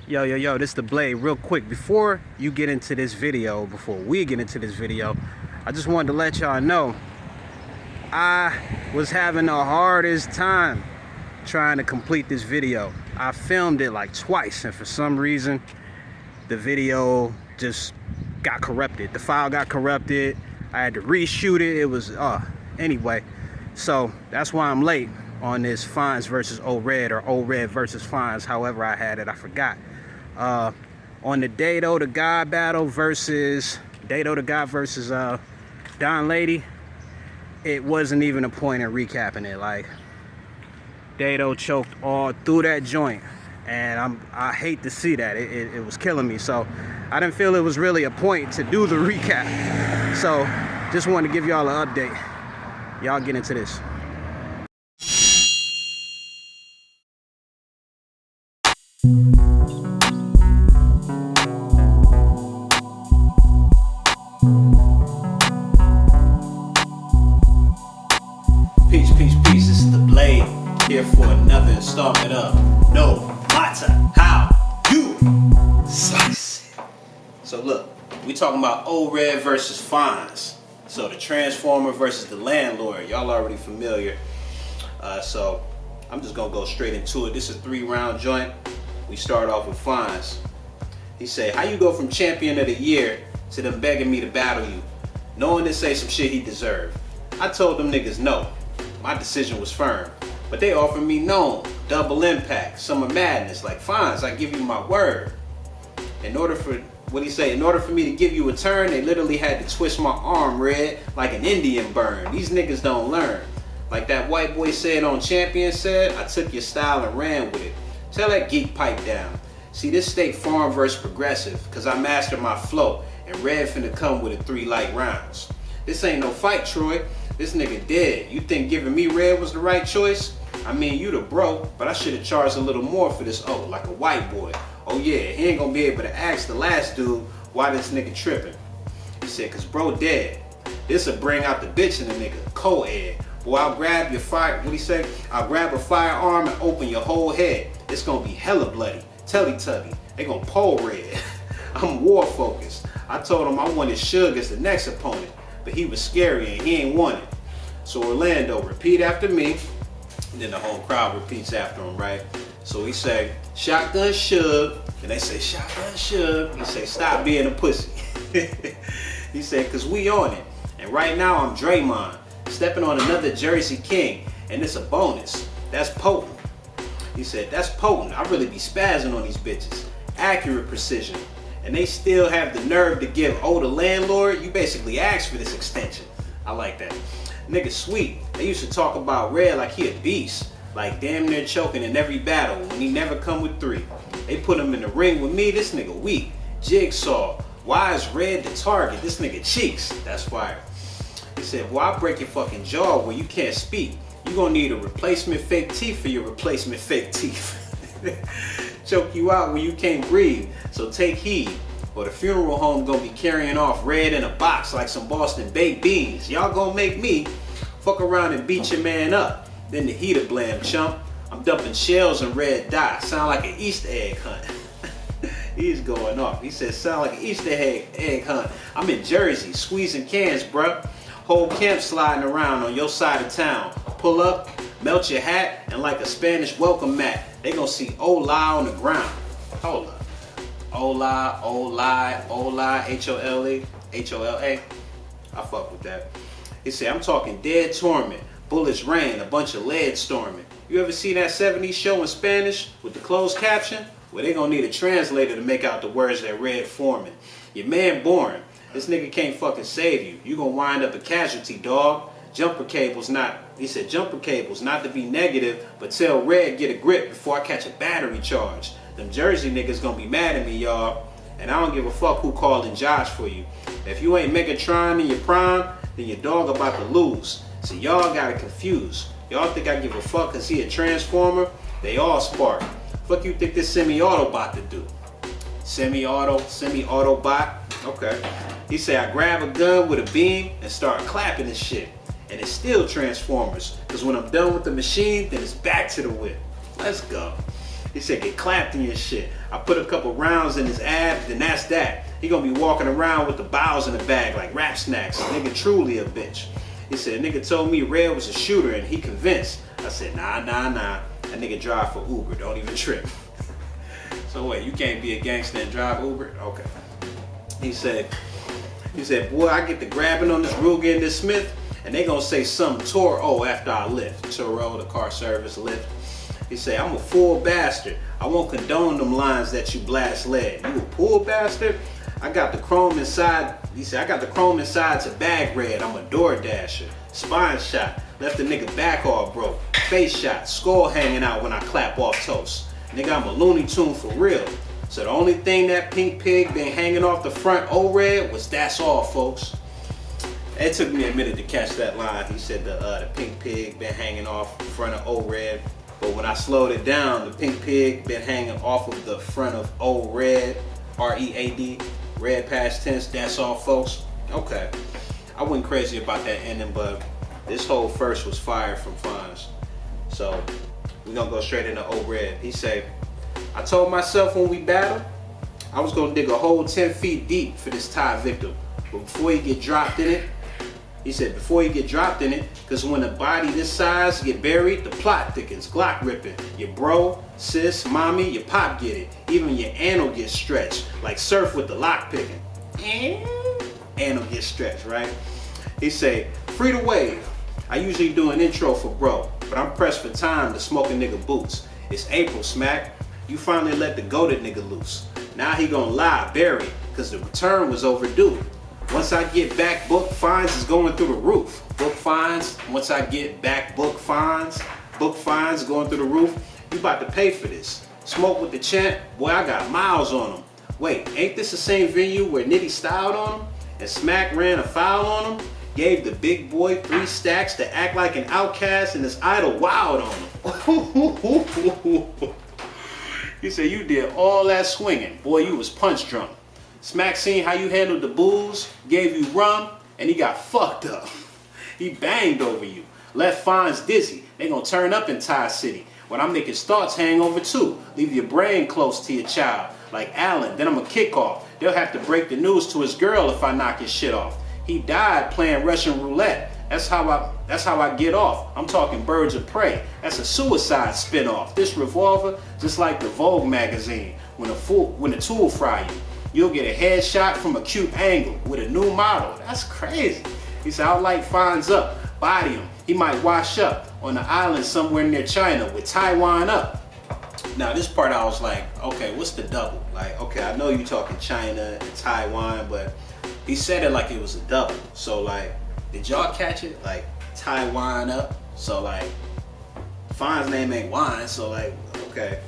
Yo, this is the Blade. Real quick, before we get into this video, I just wanted to let y'all know I was having the hardest time trying to complete this video. I filmed it like twice, and for some reason, the video just got corrupted. The file got corrupted. I had to reshoot it. It was, anyway. So that's why I'm late on this Fonz versus O-Red, or O-Red versus Fonz, however I had it, I forgot. On the Dato the God battle versus Don Lady, it wasn't even a point in recapping it. Like, Dato choked all through that joint, and I hate to see that. It was killing me, so I didn't feel it was really a point to do the recap. So just wanted to give y'all an update. Y'all get into this. Peace. This is the Blade, here for another installment of No Matter How You Slice It. So look, we talking about O-Red versus Fonz. So the Transformer versus the Landlord. Y'all already familiar. So I'm just gonna go straight into it. This is a 3-round joint. We start off with Fonz. He say, how you go from champion of the year to them begging me to battle you, knowing to say some shit he deserved? I told them niggas no. My decision was firm, but they offered me known, double impact, summer madness. Like, Fonz, I give you my word. In order for me to give you a turn, they literally had to twist my arm red like an Indian burn. These niggas don't learn. Like that white boy said on Champion said, I took your style and ran with it. Tell that geek pipe down. See, this State Farm versus Progressive, cause I mastered my flow, and Red finna come with a 3 light rounds. This ain't no fight, Troy. This nigga dead. You think giving me Red was the right choice? I mean, you the bro, but I should've charged a little more for this like a white boy. Oh yeah, he ain't gonna be able to ask the last dude why this nigga tripping. He said, cause bro dead. This'll bring out the bitch in the nigga, co-ed. Boy, I'll grab your what'd he say? I'll grab a firearm and open your whole head. It's gonna be hella bloody, telly. They gonna pole red. I'm war focused. I told him I wanted Suge as the next opponent, but he was scary and he ain't want it. So Orlando, repeat after me. And then the whole crowd repeats after him, right? So he say, shotgun Suge. And they say, shotgun Suge. He say, stop being a pussy. He said, cause we on it. And right now I'm Draymond, stepping on another Jersey King. And it's a bonus. That's potent. He said, that's potent. I really be spazzing on these bitches. Accurate precision. And they still have the nerve to give the Landlord. You basically asked for this extension. I like that. Nigga sweet. They used to talk about Red like he a beast. Like damn near choking in every battle when he never come with 3. They put him in the ring with me. This nigga weak. Jigsaw. Why is Red the target? This nigga cheeks. That's fire. He said, well, I'll break your fucking jaw where you can't speak. You gonna need a replacement fake teeth for your replacement fake teeth. Choke you out where you can't breathe. So take heed, or the funeral home gonna be carrying off Red in a box like some Boston baked beans. Y'all gonna make me fuck around and beat your man up. Then the heater blam, chump. I'm dumping shells and red dots. Sound like an Easter egg hunt. He's going off. He said, sound like an Easter egg hunt. I'm in Jersey, squeezing cans, bruh. Whole camp sliding around on your side of town. Pull up, melt your hat, and like a Spanish welcome mat, they gonna see Ola on the ground. Hold up. Ola, H-O-L-A. I fuck with that. He said, I'm talking dead torment, bullets rain, a bunch of lead storming. You ever seen that 70s show in Spanish with the closed caption? Well, they gonna need a translator to make out the words that Red forming. Your man boring. This nigga can't fucking save you. You gonna wind up a casualty, dog. Jumper cables not to be negative, but tell Red get a grip before I catch a battery charge. Them Jersey niggas gonna be mad at me, y'all. And I don't give a fuck who calling Josh for you. If you ain't Megatron in your prime, then your dog about to lose. So y'all got it confused. Y'all think I give a fuck cause he a Transformer? They all spark. Fuck you think this semi-auto bot to do? Semi-auto bot? Okay. He say I grab a gun with a beam and start clapping this shit. And it's still Transformers. Cause when I'm done with the machine, then it's back to the whip. Let's go. He said, get clapped in your shit. I put a couple rounds in his abs, then that's that. He gonna be walking around with the bowels in the bag like rap snacks. Nigga truly a bitch. He said, nigga told me Red was a shooter and he convinced. I said, nah. That nigga drive for Uber, don't even trip. So wait, you can't be a gangster and drive Uber? Okay. He said, boy, I get to grabbing on this Ruger and this Smith, and they gonna say something Toro after I lift. Toro, the car service lift. He said, I'm a full bastard. I won't condone them lines that you blast lead. You a poor bastard? I got the chrome inside. He said, I got the chrome inside to bag red. I'm a door dasher. Spine shot. Left the nigga back all broke. Face shot. Skull hanging out when I clap off toast. Nigga, I'm a Looney Tune for real. So the only thing that pink pig been hanging off the front O-Red was that's all, folks. It took me a minute to catch that line. He said the pink pig been hanging off the front of O-Red. But when I slowed it down, the pink pig been hanging off of the front of O-Red, R-E-A-D, red past tense, that's all, folks. Okay. I wasn't crazy about that ending, but this whole verse was fire from Fonz. So we're gonna go straight into O-Red. He said, I told myself when we battled, I was gonna dig a hole 10 feet deep for this Thai victim. But before he get dropped in it, he said, before you get dropped in it, because when a body this size get buried, the plot thickens, Glock ripping. Your bro, sis, mommy, your pop get it. Even your anal gets stretched, like surf with the lock picking. Anal gets stretched, right? He say, free the wave. I usually do an intro for bro, but I'm pressed for time to smoke a nigga boots. It's April, smack. You finally let the goated nigga loose. Now he gonna lie, bury, because the return was overdue. Once I get back, book fines is going through the roof. Book fines, once I get back, book fines going through the roof. You about to pay for this. Smoke with the champ, boy, I got miles on him. Wait, ain't this the same venue where Nitty styled on him? And Smack ran a foul on him? Gave the big boy 3 stacks to act like an outcast and his idol wild on him. He said, you did all that swinging. Boy, you was punch drunk. Smack seen how you handled the booze, gave you rum, and he got fucked up. He banged over you, left Fonz dizzy. They gonna turn up in Thai City. When I'm making thoughts hang over too. Leave your brain close to your child. Like Allen, then I'm a kick off. They'll have to break the news to his girl if I knock his shit off. He died playing Russian roulette. That's how I get off. I'm talking Birds of Prey. That's a suicide spinoff. This revolver, just like the Vogue magazine. When a tool fry you. You'll get a headshot from a cute angle with a new model. That's crazy. He said, I'll light Fonz up, body him. He might wash up on an island somewhere near China with Taiwan up. Now this part I was like, okay, what's the double? Like, okay, I know you talking China and Taiwan, but he said it like it was a double. So like, did y'all catch it? Like, Taiwan up. So like, Fonz's name ain't Wine, so like, okay.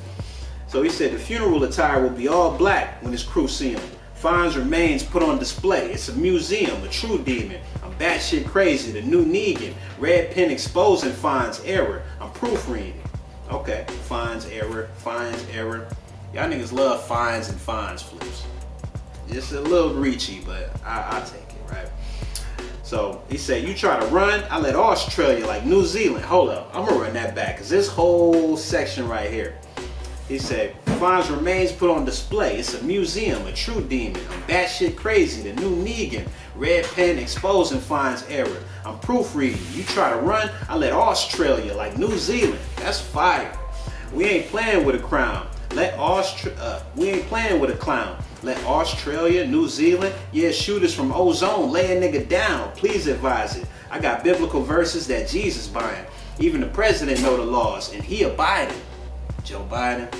So he said the funeral attire will be all black when his crew see him. Fonz remains put on display. It's a museum, a true demon. I'm batshit crazy, the new Negan. Red pen exposing Fonz error. I'm proofreading. Okay, Fonz error. Y'all niggas love Fonz and Fonz flips. It's a little reachy, but I'll take it, right? So he said, you try to run, I let Australia like New Zealand. Hold up, I'm gonna run that back, because this whole section right here. He said, Fonz remains put on display. It's a museum, a true demon. I'm batshit crazy, the new Negan. Red pen exposing Fonz error. I'm proofreading. You try to run, I let Australia like New Zealand. That's fire. We ain't playing with a crown. We ain't playing with a clown. Let Australia, New Zealand, yeah, shooters from ozone, lay a nigga down. Please advise it. I got biblical verses that Jesus buying. Even the president know the laws, and he abiding. Joe Biden,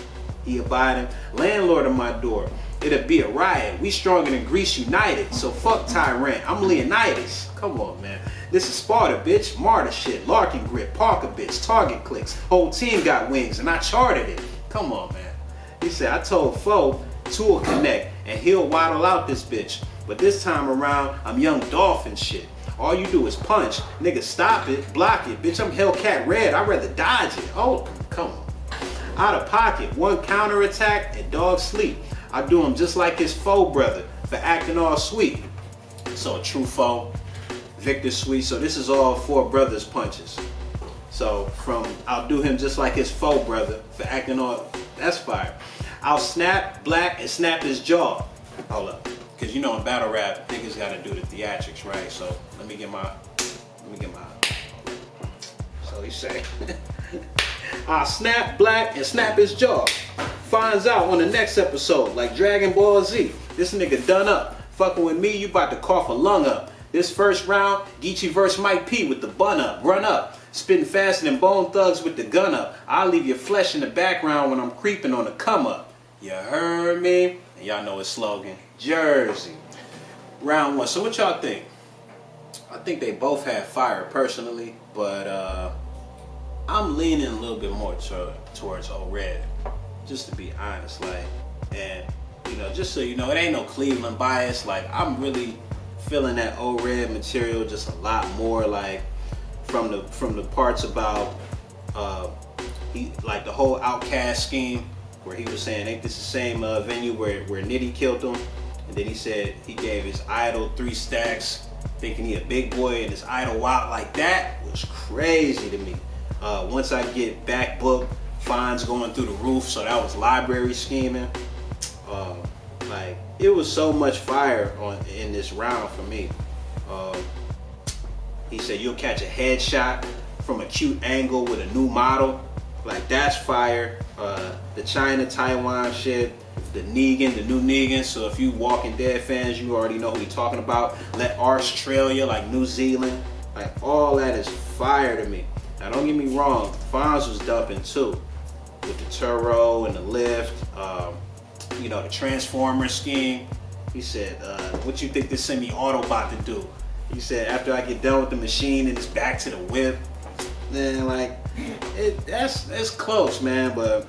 he abiding. Landlord on my door. It'll be a riot. We stronger than Greece united. So fuck Tyrant. I'm Leonidas. Come on, man. This is Sparta, bitch. Martyr shit. Larkin grip. Parker bitch. Target clicks. Whole team got wings and I charted it. Come on, man. He said, I told Foe to connect and he'll waddle out this bitch. But this time around, I'm young Dolphin shit. All you do is punch. Nigga, stop it. Block it. Bitch, I'm Hellcat Red. I'd rather dodge it. Oh, come on. Out of pocket. One counterattack and dog sleep. I do him just like his foe brother for acting all sweet. So a true foe, Victor Sweet. So this is all 4 brothers punches. So from I'll do him just like his foe brother for acting all That's fire. I'll snap Black and snap his jaw. Hold up. Because you know in battle rap, niggas gotta do the theatrics, right? So let me get my. So he say, I'll snap Black and snap his jaw. Finds out on the next episode, like Dragon Ball Z. This nigga done up. Fucking with me, you about to cough a lung up. This first round, Geechee vs. Mike P with the bun up, run up. Spitting faster than Bone Thugs with the gun up. I'll leave your flesh in the background when I'm creeping on the come up. You heard me? And y'all know his slogan, Jersey. Round one. So what y'all think? I think they both had fire personally, but I'm leaning a little bit more towards O-Red, just to be honest. Like, and you know, just so you know, it ain't no Cleveland bias. Like, I'm really feeling that O-Red material just a lot more. Like, from the parts about he, like the whole Outcast scheme, where he was saying, ain't this the same venue where Nitty killed him? And then he said he gave his idol 3 stacks, thinking he a big boy, and his idol out. Like, that was crazy to me. Once I get back booked, fines going through the roof, so that was library scheming. Like, it was so much fire in this round for me. He said you'll catch a headshot from a cute angle with a new model. Like, that's fire. The China, Taiwan shit, the Negan, the new Negan. So if you Walking Dead fans, you already know who he's talking about. Let Australia, like New Zealand, like all that is fire to me. Now don't get me wrong, Fonz was dumping too, with the Turo and the lift, you know, the Transformer scheme. He said, what you think this semi-auto about to do? He said, after I get done with the machine and it's back to the whip. Then like, that's close, man, but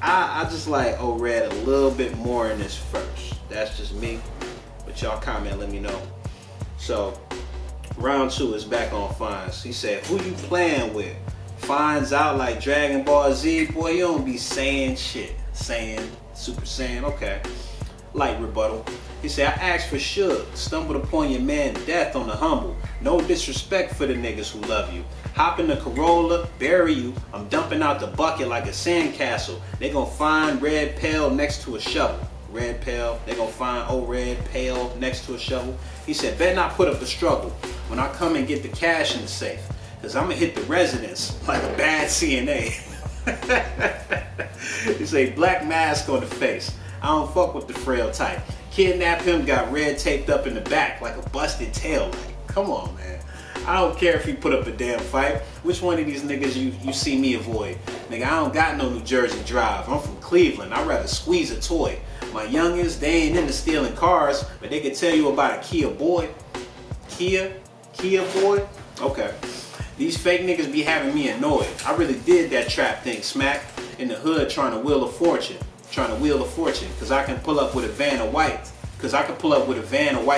I just like O-Red a little bit more in this first. That's just me, but y'all comment, let me know. So, round 2 is back on Fonz. He said, who you playing with? Finds out like Dragon Ball Z, boy, you don't be saying shit. Saying, Super Saiyan, okay. Light rebuttal. He said, I asked for Suge, stumbled upon your man death on the humble. No disrespect for the niggas who love you. Hop in the Corolla, bury you. I'm dumping out the bucket like a sandcastle. They gonna find red pail next to a shovel. Red pail, they gonna find O-Red pail next to a shovel. He said, better not put up a struggle when I come and get the cash in the safe, cause I'ma hit the residence like a bad CNA. He said, black mask on the face. I don't fuck with the frail type. Kidnap him, got red taped up in the back like a busted tail light. Come on, man. I don't care if he put up a damn fight. Which one of these niggas you see me avoid? Nigga, I don't got no New Jersey drive. I'm from Cleveland. I'd rather squeeze a toy. My youngest, they ain't into stealing cars, but they can tell you about a Kia boy. Kia boy? Okay. These fake niggas be having me annoyed. I really did that trap thing, smack, in the hood trying to wheel a fortune. Cause I can pull up with a van of white.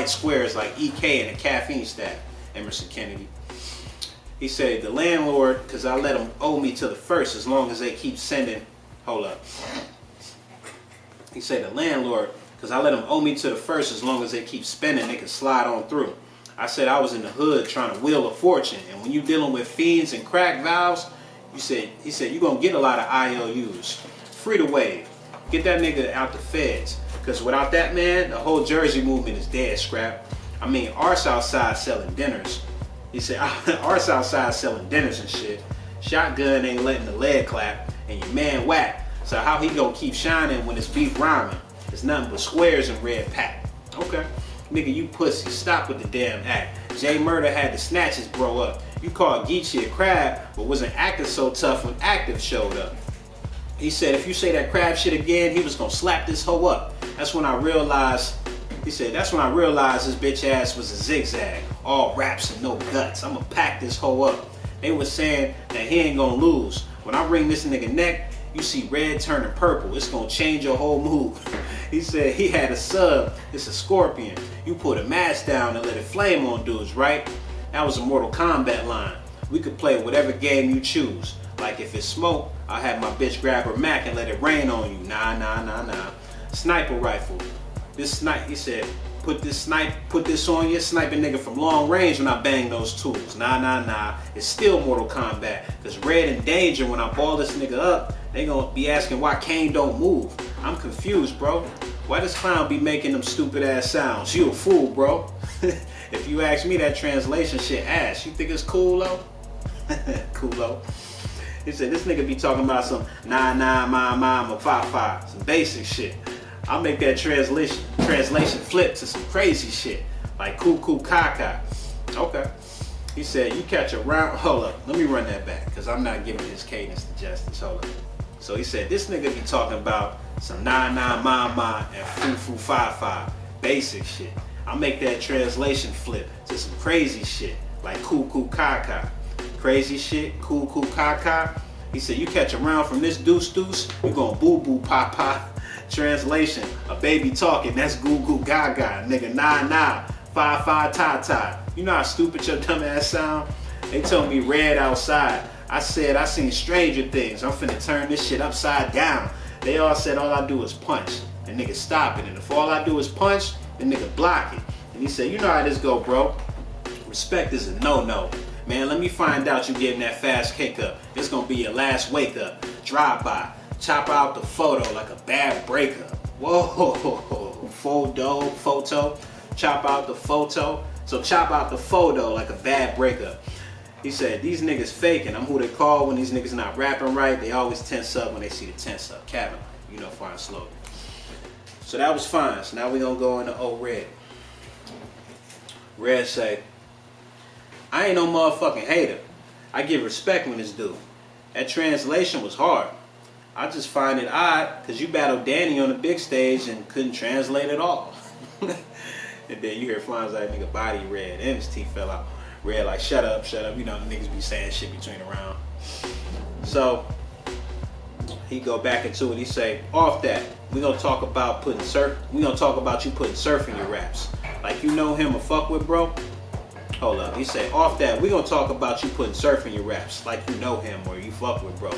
Squares like EK and a caffeine stack. Emerson Kennedy. He said, the landlord, cause I let them owe me to the first as long as they keep sending, hold up. He said, the landlord, cause I let them owe me to the first as long as they keep spending, they can slide on through. I said I was in the hood trying to wheel a fortune, and when you dealing with fiends and crack valves, he said you gonna get a lot of IOUs. Free to wave. Get that nigga out the feds. Cause without that man, the whole Jersey movement is dead, scrap. I mean, Arse outside selling dinners. He said, Arse outside selling dinners and shit. Shotgun ain't letting the leg clap, and your man whack. So how he gonna keep shining when it's beef rhyming? It's nothing but squares and red pack. Okay. Nigga, you pussy. Stop with the damn act. Jay Murder had the snatches bro up. You called Geechee a crab, but wasn't acting so tough when Active showed up. He said if you say that crab shit again, he was gonna slap this hoe up. That's when I realized, he said, that's when I realized this bitch ass was a zigzag. All raps and no guts. I'ma pack this hoe up. They was saying that he ain't gonna lose. When I ring this nigga neck, you see red turning purple. It's gonna change your whole mood. He said he had a sub. It's a scorpion. You put a mask down and let it flame on dudes, right? That was a Mortal Kombat line. We could play whatever game you choose. Like if it's smoke, I'll have my bitch grab her Mac and let it rain on you. Nah. Sniper rifle. This snipe, he said, put this on you, sniping nigga from long range when I bang those tools. Nah. It's still Mortal Kombat. Cause red and danger when I ball this nigga up, They gonna be asking why Kane don't move. I'm confused, bro. Why does clown be making them stupid ass sounds? You a fool, bro. If you ask me, that translation shit ass. You think it's cool though? Coolo. He said this nigga be talking about some 9 mama 5 some basic shit. I'll make that translation flip to some crazy shit like cuckoo caca. Okay. He said you catch a round. Hold up, let me run that back because I'm not giving his cadence the justice. Hold up. So he said this nigga be talking about some 9 mama and foo 5 basic shit. I'll make that translation flip to some crazy shit like cuckoo caca. Crazy shit, cuckoo caca. He said you catch a round from this deuce, you gon' boo boo papa. Translation, a baby talking, that's goo goo gaga. Nigga 9 5 ta. You know how stupid your dumb ass sound? They told me red outside. I said I seen Stranger Things. I'm finna turn this shit upside down. They all said all I do is punch. And nigga stop it. And if all I do is punch, then nigga block it. And he said, you know how this go, bro. Respect is a no-no. Man, let me find out you getting that fast kick up. This gonna be your last wake up. Drive by. Chop out the photo like a bad breakup. Whoa, photo. Chop out the photo. So chop out the photo like a bad breakup. He said, these niggas faking. I'm who they call when these niggas not rapping right. They always tense up when they see the tense up. Cabin, you know, fine slogan. So that was fine. So now we gonna go into old Red. Red say, I ain't no motherfucking hater. I give respect when it's due. That translation was hard. I just find it odd because you battled Danny on the big stage and couldn't translate at all. And then you hear Fonz like nigga body red and his teeth fell out. Red like shut up. You know the niggas be saying shit between the round. So he go back into it. He say, off that, we gonna talk about you putting surf in your raps. Like you know him or fuck with, bro. Hold up. He said, off that, we gonna talk about you putting surf in your raps. Like you know him or you fuck with, bro.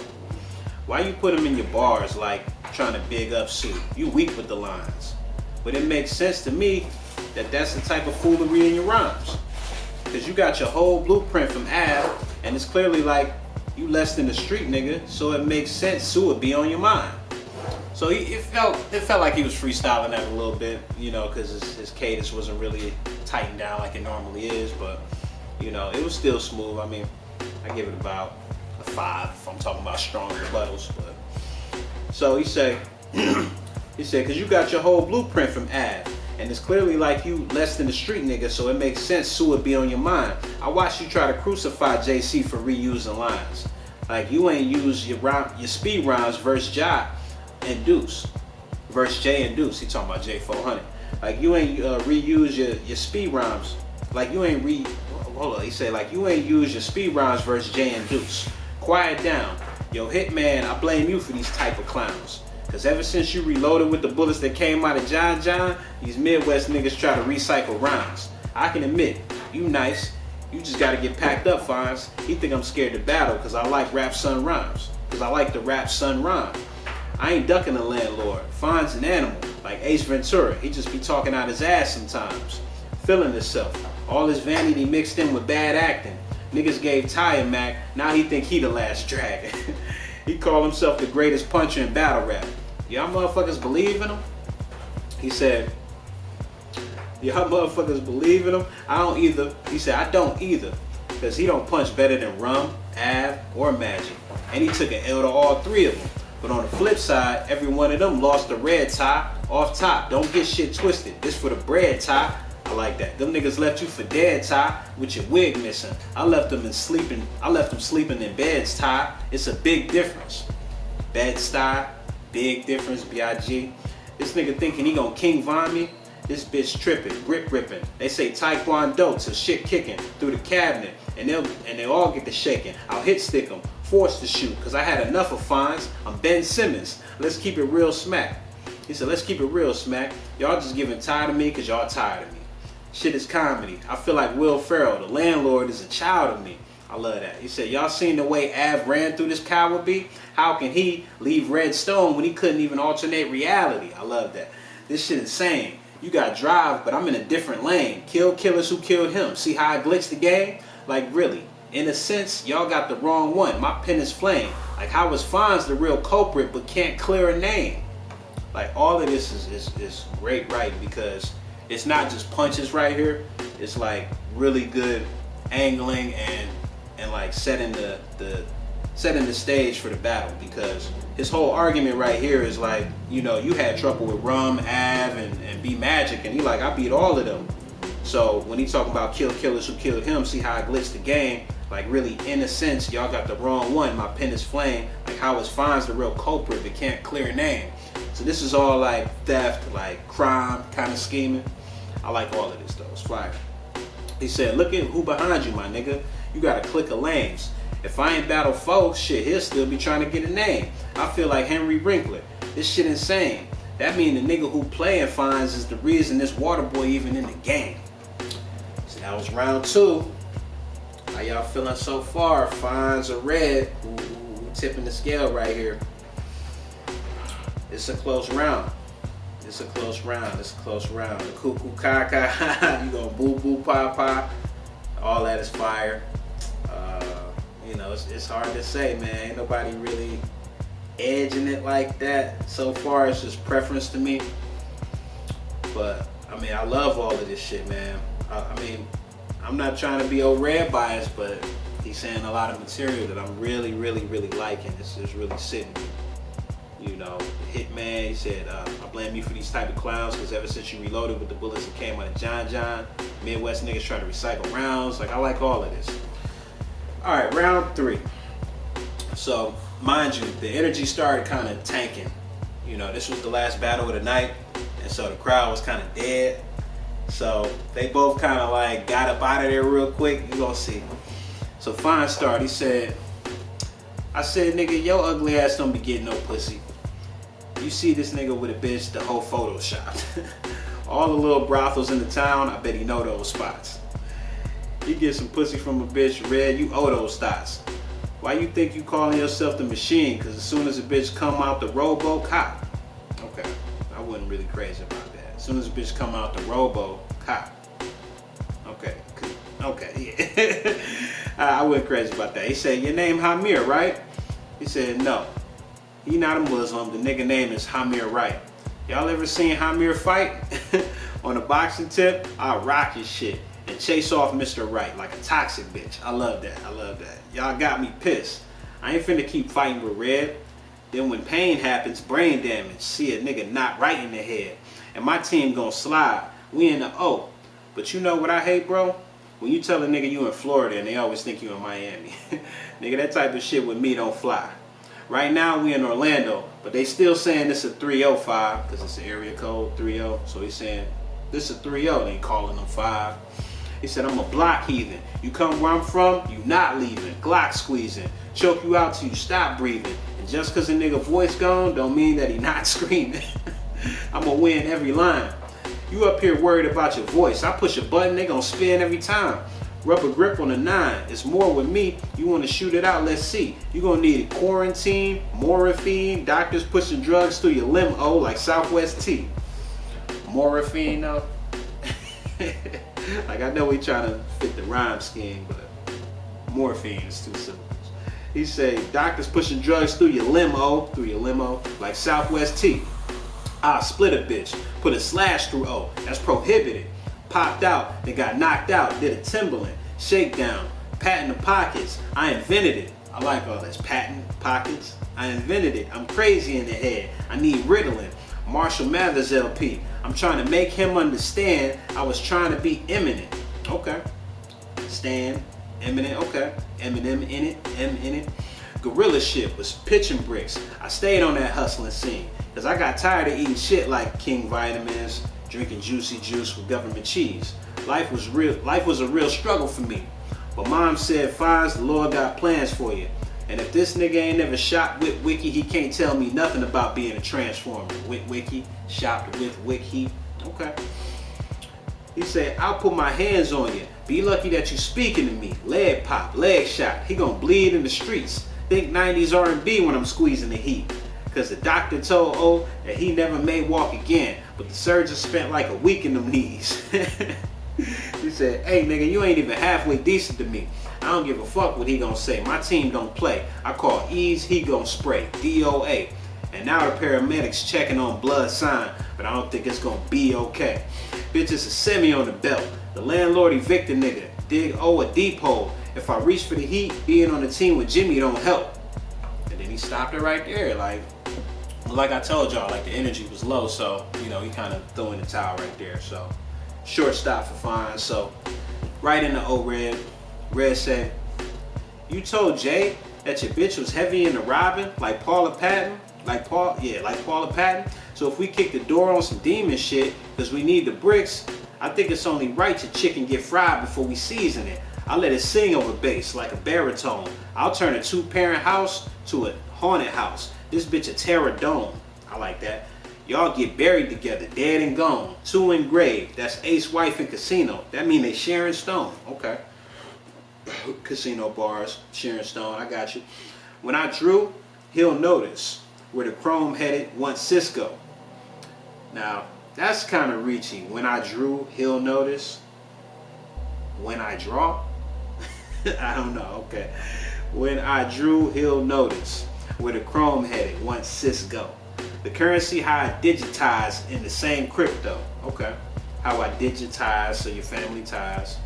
Why you put him in your bars like trying to big up suit? You weak with the lines. But it makes sense to me that that's the type of foolery in your rhymes. Because you got your whole blueprint from Av, and it's clearly like you less than the street nigga, so it makes sense Sue would be on your mind. So it felt like he was freestyling that a little bit, you know, because his cadence wasn't really tightened down like it normally is, but you know, it was still smooth. I mean, I give it about a 5 if I'm talking about strong rebuttals. But so he said, because you got your whole blueprint from Av, and it's clearly like you less than the street nigga, so it makes sense Sue would be on your mind. I watched you try to crucify JC for reusing lines. Like you ain't used your speed rhymes versus J and Deuce. Versus J and Deuce. He talking about J400. Like you ain't reuse your speed rhymes. Like you ain't hold on. He said like you ain't use your speed rhymes versus J and Deuce. Quiet down. Yo, Hitman, I blame you for these type of clowns. Cause ever since you reloaded with the bullets that came out of John, these Midwest niggas try to recycle rhymes. I can admit, you nice. You just gotta get packed up, Fonz. He think I'm scared to battle cause I like rap son rhymes. Cause I like the rap son rhyme. I ain't ducking the landlord. Fonz an animal, like Ace Ventura. He just be talking out his ass sometimes. Feeling himself. All his vanity mixed in with bad acting. Niggas gave Ty a Mac, now he think he the last dragon. He called himself the greatest puncher in battle rap. Y'all motherfuckers believe in him? He said, y'all motherfuckers believe in him? I don't either. He said, I don't either. Because he don't punch better than Rum, Av, or Magic. And he took an L to all 3 of them. But on the flip side, every one of them lost a red tie off top. Don't get shit twisted. This for the bread tie. I like that. Them niggas left you for dead tie with your wig missing. I left them sleeping in beds tie. It's a big difference. Bed style, big difference, B.I.G. This nigga thinking he gon' King Von me. This bitch tripping, grip ripping. They say Taekwondo to shit kicking through the cabinet, and they all get to shaking. I'll hit stick them, forced to shoot, cause I had enough of fines. I'm Ben Simmons. Let's keep it real smack. He said, let's keep it real smack. Y'all just giving tired of me cause y'all tired of me. Shit is comedy. I feel like Will Ferrell. The landlord is a child of me. I love that. He said, y'all seen the way Av ran through this coward beat? How can he leave Red Stone when he couldn't even alternate reality? I love that. This shit insane. You got drive, but I'm in a different lane. Kill killers who killed him. See how I glitched the game? Like really. in a sense, y'all got the wrong one. My pen is flame. Like, how is Fonz the real culprit but can't clear a name? Like, all of this is great writing, because it's not just punches right here. It's like really good angling and like setting the stage for the battle, because his whole argument right here is like, you know, you had trouble with Rum, Av, and B Magic, and he like, I beat all of them. So when he talking about kill killers who killed him, see how I glitched the game? Like, really, in a sense, y'all got the wrong one. My pen is flame. Like, how is Fonz the real culprit but can't clear a name? So this is all like theft, like crime kind of scheming. I like all of this though. It's fire. He said, look at who behind you, my nigga. You got a clique of lames. If I ain't battle folks, shit, he'll still be trying to get a name. I feel like Henry Winkler. This shit insane. That mean the nigga who playing Fonz is the reason this water boy even in the game. So that was round 2. How y'all feeling so far? Fonz or Red? Who tipping the scale right here? It's a close round. It's a close round. It's a close round. The cuckoo caca, you gonna boo boo pa pa. All that is fire. You know, it's hard to say, man. Ain't nobody really edging it like that. So far, it's just preference to me. But I mean, I love all of this shit, man. I mean, I'm not trying to be old Red biased, but he's saying a lot of material that I'm really, really, really liking. It's just really sitting. You know, Hitman, he said, I blame you for these type of clowns, because ever since you reloaded with the bullets that came out of John, Midwest niggas try to recycle rounds. Like, I like all of this. All right, round 3. So, mind you, the energy started kind of tanking. You know, this was the last battle of the night, and so the crowd was kind of dead. So, they both kind of like got up out of there real quick. You gonna see. So, Fonz started. He said, I said, nigga, your ugly ass don't be getting no pussy. You see this nigga with a bitch, the whole Photoshop. All the little brothels in the town, I bet he know those spots. You get some pussy from a bitch, Red, you owe those thoughts. Why you think you calling yourself the machine? Because as soon as a bitch come out the robo-cop. Okay, I wasn't really crazy about that. As soon as a bitch come out the robo-cop. Okay, yeah. I wasn't crazy about that. He said, your name Hamir, right? He said, no. He not a Muslim. The nigga name is Hamir Wright. Y'all ever seen Hamir fight? On a boxing tip, I'll rock his shit and chase off Mr. Wright like a toxic bitch. I love that. I love that. Y'all got me pissed. I ain't finna keep fighting with Red. Then when pain happens, brain damage. See a nigga not right in the head. And my team gonna slide. We in the O. But you know what I hate, bro? When you tell a nigga you in Florida and they always think you in Miami. Nigga, that type of shit with me don't fly. Right now we in Orlando, but they still saying this a 305 because it's an area code 30. So he's saying this is a 30. They ain't calling them 5. He said, I'm a block heathen. You come where I'm from, you not leaving. Glock squeezing. Choke you out till you stop breathing. And just because a nigga voice gone don't mean that he not screaming. I'ma win every line. You up here worried about your voice. I push a button, they gon' spin every time. Rubber grip on the 9. It's more with me. You wanna shoot it out, let's see. You gonna need quarantine, morphine, doctors pushing drugs through your limo like Southwest T. Morphine though. Like, I know we trying to fit the rhyme scheme, but morphine is too simple. He say, doctors pushing drugs through your limo like Southwest T. I'll split a bitch, put a slash through O, that's prohibited. Popped out, then got knocked out, did a Timberland, shakedown, patent the pockets, I invented it. I like all this, patent, pockets, I invented it. I'm crazy in the head, I need Ritalin. Marshall Mathers LP, I'm trying to make him understand I was trying to be imminent. Okay, stand, imminent, okay. Eminem in it, M in it. Gorilla shit was pitching bricks. I stayed on that hustling scene. Cause I got tired of eating shit like King Vitamins, drinking juicy juice with government cheese. Life was a real struggle for me. But mom said, Fonz, the Lord got plans for you. And if this nigga ain't never shot with Wiki, he can't tell me nothing about being a transformer. With Wiki, shopped with Wiki. Okay. He said, I'll put my hands on you. Be lucky that you speaking to me. Leg pop, leg shot. He gonna bleed in the streets. Think 90s R&B when I'm squeezing the heat. Cause the doctor told O that he never may walk again, but the surgeon spent like a week in them knees. He said, hey nigga, you ain't even halfway decent to me. I don't give a fuck what he gonna say. My team don't play. I call Ease, he gon' spray. DOA. And now the paramedics checking on blood sign, but I don't think it's gonna be okay. Bitch, it's a semi on the belt. The landlord evicted nigga. Dig a deep hole. If I reach for the heat, being on the team with Jimmy don't help. And then he stopped it right there. Like I told y'all, like the energy was low, so you know he kind of threw in the towel right there. So short stop for Fonz. So right in the O-Red. Red said, "You told Jay that your bitch was heavy in the robbing, like Paula Patton, like Paula Patton. So if we kick the door on some demon shit, because we need the bricks, I think it's only right your chicken get fried before we season it. I let it sing over bass like a baritone. I'll turn a 2-parent house to a haunted house. This bitch a terror dome." I like that. "Y'all get buried together, dead and gone. 2 engraved. That's Ace wife and casino. That mean they sharing stone." Okay. Casino bars, sharing stone. I got you. "When I drew, he'll notice. Where the chrome headed once Cisco." Now, that's kind of reachy. When I drew, he'll notice. When I draw? I don't know. Okay. When I drew, he'll notice. Where the chrome headed once Cisco. The currency how I digitize in the same crypto. Okay. How I digitize, so your family ties.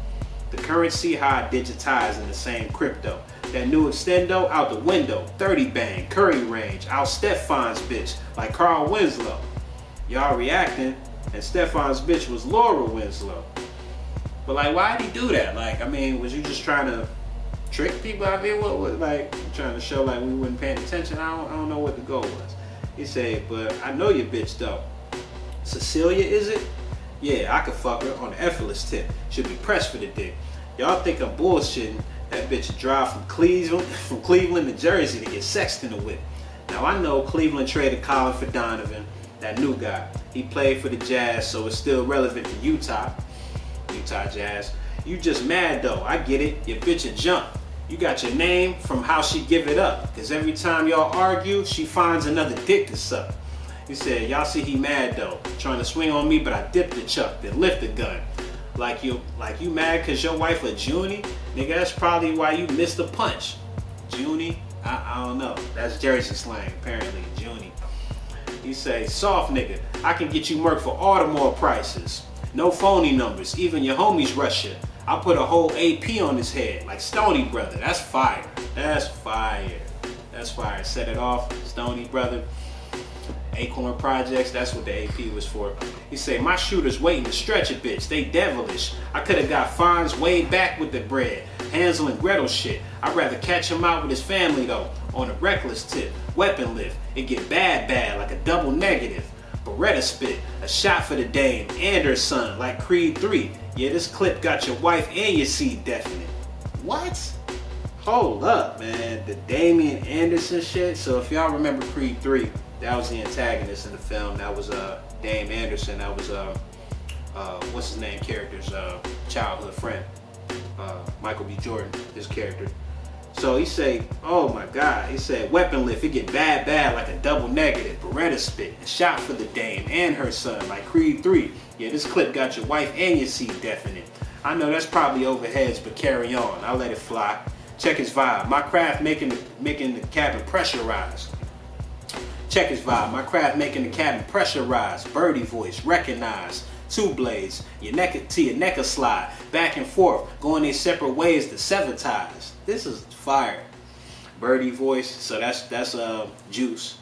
The currency how I digitize in the same crypto. That new extendo out the window. 30 bang, Curry range. Out Stefan's bitch like Carl Winslow. Y'all reacting, and Stefan's bitch was Laura Winslow. But like, why did he do that? Like, I mean, was you just trying to trick people? I mean, what like trying to show like we wasn't paying attention? I don't know what the goal was. He said, "But I know your bitch though. Cecilia, is it? Yeah, I could fuck her on the effortless tip. Should be pressed for the dick. Y'all think I'm bullshitting. That bitch would drive from Cleveland to Jersey to get Sexton to whip. Now I know Cleveland traded Colin for Donovan, that new guy. He played for the Jazz, so it's still relevant to Utah Jazz. You just mad though, I get it. Your bitch a jump. You got your name from how she give it up. Cause every time y'all argue, she finds another dick to suck." He said, "Y'all see he mad though. Trying to swing on me, but I dipped the chuck, then lift the gun. Like you mad cause your wife a Junie? Nigga, that's probably why you missed the punch." Junie? I don't know. That's Jersey slang, apparently, Junie. He say, "Soft nigga, I can get you murked for Baltimore prices. No phony numbers, even your homies rush you. I put a whole AP on his head, like Stony Brother." That's fire. That's fire. That's fire. Set it off, Stony Brother. Acorn Projects, that's what the AP was for. He say, "My shooters waiting to stretch a bitch. They devilish. I could have got Fonz way back with the bread. Hansel and Gretel shit. I'd rather catch him out with his family though. On a reckless tip. Weapon lift. It get bad like a double negative. Beretta spit. A shot for the dame and her son like Creed 3. Yeah, this clip got your wife and your seed definite." What? Hold up, man. The Damian Anderson shit. So if y'all remember Creed 3, that was the antagonist in the film. That was Dame Anderson. That was what's his name character's childhood friend, Michael B. Jordan, his character. So he say, "Oh my God," he said, "Weapon lift, it get bad like a double negative. Beretta spit, a shot for the dame and her son like Creed 3. Yeah, this clip got your wife and your seed definite. I know that's probably overheads, but carry on. I'll let it fly. Check his vibe. My craft making the cabin pressurized. Check his vibe. My craft making the cabin pressurized. Birdie voice, recognize. 2 blades, your neck to your neck a slide. Back and forth, going their separate ways to sever ties." This is fire. Birdie voice, so that's Juice.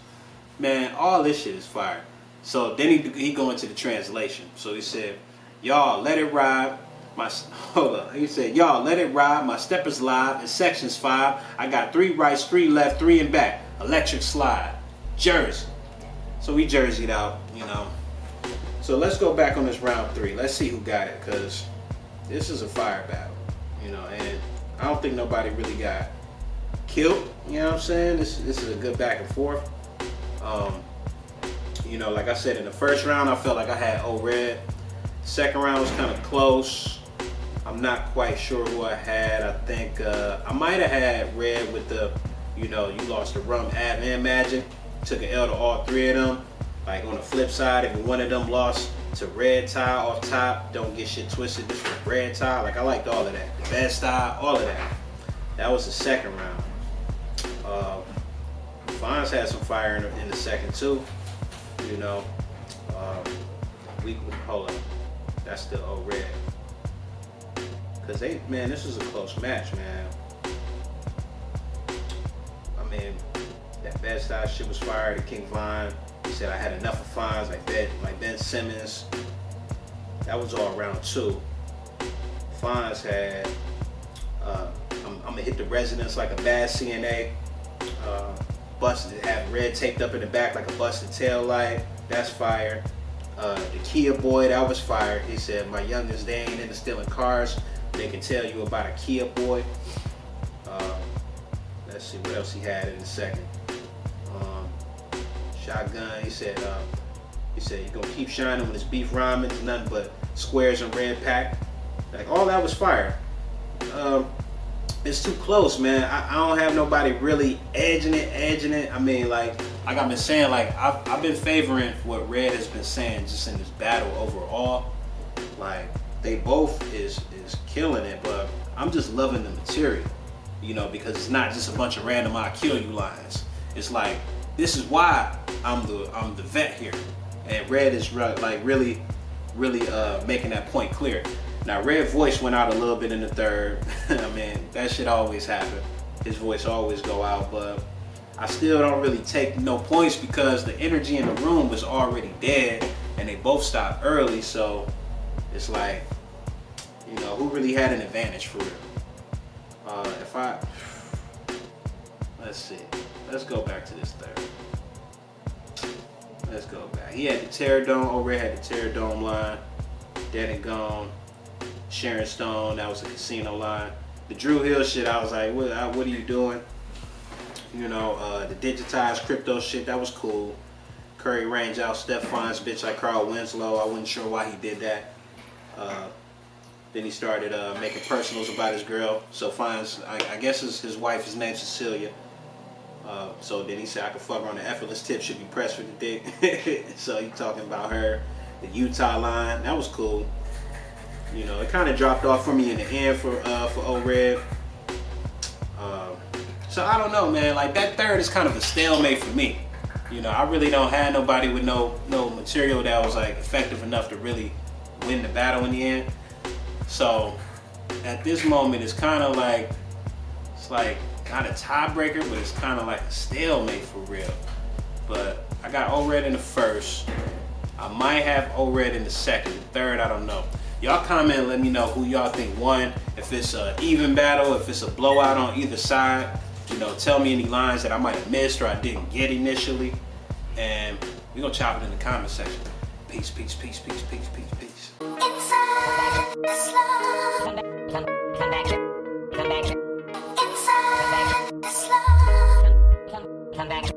Man, all this shit is fire. So then he go into the translation. So he said, "Y'all let it ride. He said, "Y'all let it ride. My steppers live in sections 5. I got 3 rights, 3 left, 3 in back. Electric slide. Jersey." So we jerseyed out, you know. So let's go back on this round 3. Let's see who got it, because this is a fire battle, you know, and I don't think nobody really got killed, you know what I'm saying? This is a good back and forth. You know, like I said, in the first round, I felt like I had O-Red. Second round was kind of close. I'm not quite sure who I had. I think I might have had Red with the, you know, you lost to Rum, Ab, and Magic. Took an L to all 3 of them. Like on the flip side, if one of them lost to Red Tie off top, don't get shit twisted. This was Red Tie. Like I liked all of that. The bad style, all of that. That was the second round. Fonz had some fire in the second too. You know, hold up, that's still old red. Cause man, this was a close match, man. I mean, that Bed-Stuy shit was fire. The King Von, he said I had enough of Fonz, like Ben Simmons. That was all round two. Fonz had, I'm gonna hit the residence like a bad CNA. Busted, had red taped up in the back like a busted tail light. That's fire. The Kia boy, that was fire. He said, my youngest, they ain't into stealing cars. They can tell you about a Kia boy. Let's see what else he had in the second. Shotgun, he said you're gonna keep shining when it's beef ramen. It's nothing but squares and red pack. Like, all that was fire. It's too close, man. I don't have nobody really edging it. I mean, like I've been saying, like I've been favoring what Red has been saying just in this battle overall. Like, they both is killing it, but I'm just loving the material, you know, because it's not just a bunch of random "I kill you" lines. It's like, this is why I'm the vet here, and Red is like really making that point clear. Now, Red voice went out a little bit in the third. I mean, that shit always happen. His voice always go out, but I still don't really take no points because the energy in the room was already dead, and they both stopped early. So it's like, you know, who really had an advantage for real? Let's see. Let's go back to this third. Let's go back. He had the Terror Dome. O'Red had the Terror Dome line. Dead and Gone. Sharon Stone, that was a casino line. The Drew Hill shit, I was like, what are you doing? You know, the digitized crypto shit, that was cool. Curry range out Stefan's bitch like Carl Winslow. I wasn't sure why he did that. Then he started making personals about his girl. So Fonz, I guess his wife is named Cecilia. So then he said I could fuck her on the effortless tip, should be pressed for the dick. So he talking about her. The Utah line, that was cool. You know, it kind of dropped off for me in the end for O-Red. So I don't know, man. Like, that third is kind of a stalemate for me. You know, I really don't have nobody with no material that was like effective enough to really win the battle in the end. So at this moment, it's kind of like, it's like not a tiebreaker, but it's kind of like a stalemate for real. But I got O-Red in the first. I might have O-Red in the second. The third, I don't know. Y'all comment and let me know who y'all think won. If it's an even battle, if it's a blowout on either side. You know, tell me any lines that I might have missed or I didn't get initially. And we're going to chop it in the comment section. Peace, peace, peace, peace, peace, peace, peace. Inside the slum. Come back. Inside the slum. Come back.